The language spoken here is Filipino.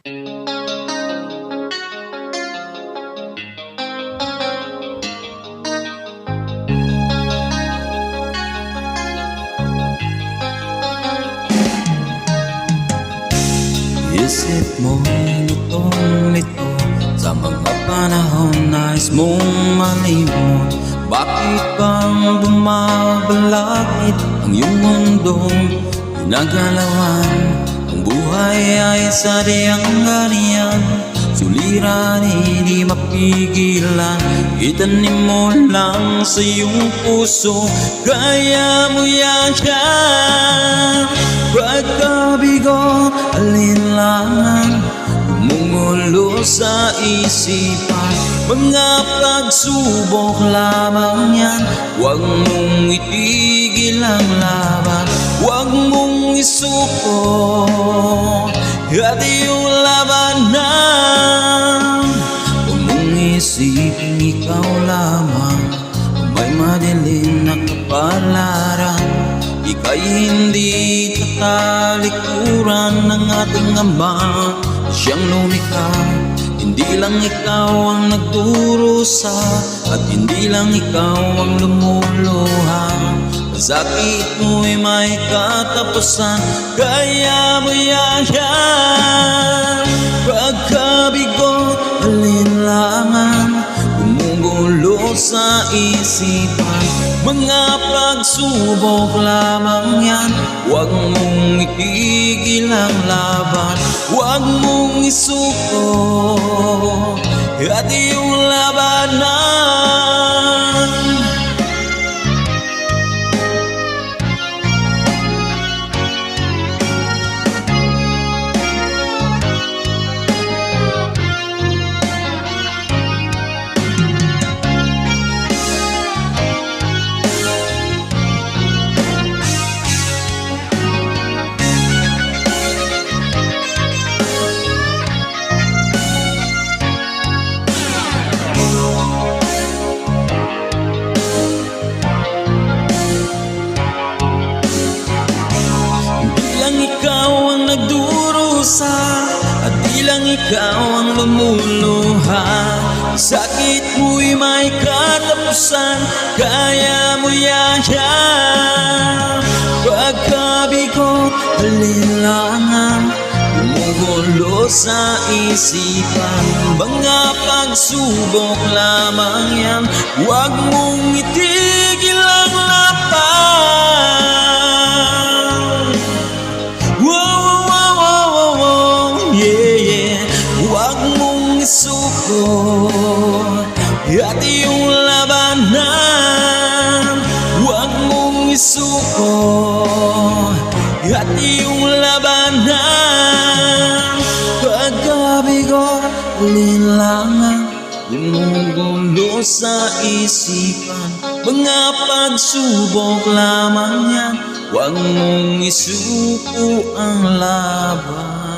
Isip mo'y litong-lito sa mga panahon nais mong malimot. Bakit bang bumabalakid ang iyong mundong ginagalawan? Ang buhay ay sadyang ganyan, suliran hindi mapigilan. Itanim mo lang sa iyong puso, kaya mo yan. Pagkabigo, alinlangan, gumugulo sa isipan. Mga pagsubok lamang yan, huwag mong itigil ang laban. Huwag mong isuko at iyong labanan. Huwag mong isipin ikaw lamang may madilim na kapalaran. Ika'y hindi tatalikuran ng ating Ama, siyang lumikha. Hindi lang ikaw ang nagdurusa at hindi lang ikaw ang lumuluha. Sakit mo'y may katapusan, kaya mo yan. Pagkabigo, alinlangan, gumugulo sa isipan. Mga pagsubok lamang yan, huwag mong itigil ang laban. Huwag mong isuko at iyong labanan. Ikaw ang nagdurusa at di lang ikaw ang lumuluha. Sakit mo'y may katapusan, kaya mo yan. Pagkabigo, alinlangan, gumugulo sa isipan. Mga pagsubok lamang yan, huwag mong itigil ang laban. Isuko at iyong labanan. Huwag mong isuko at iyong labanan. Pagkabigo, alinlangan, gumugulo sa isipan. Mga pagsubok lamang yan, huwag mong isuko ang laban.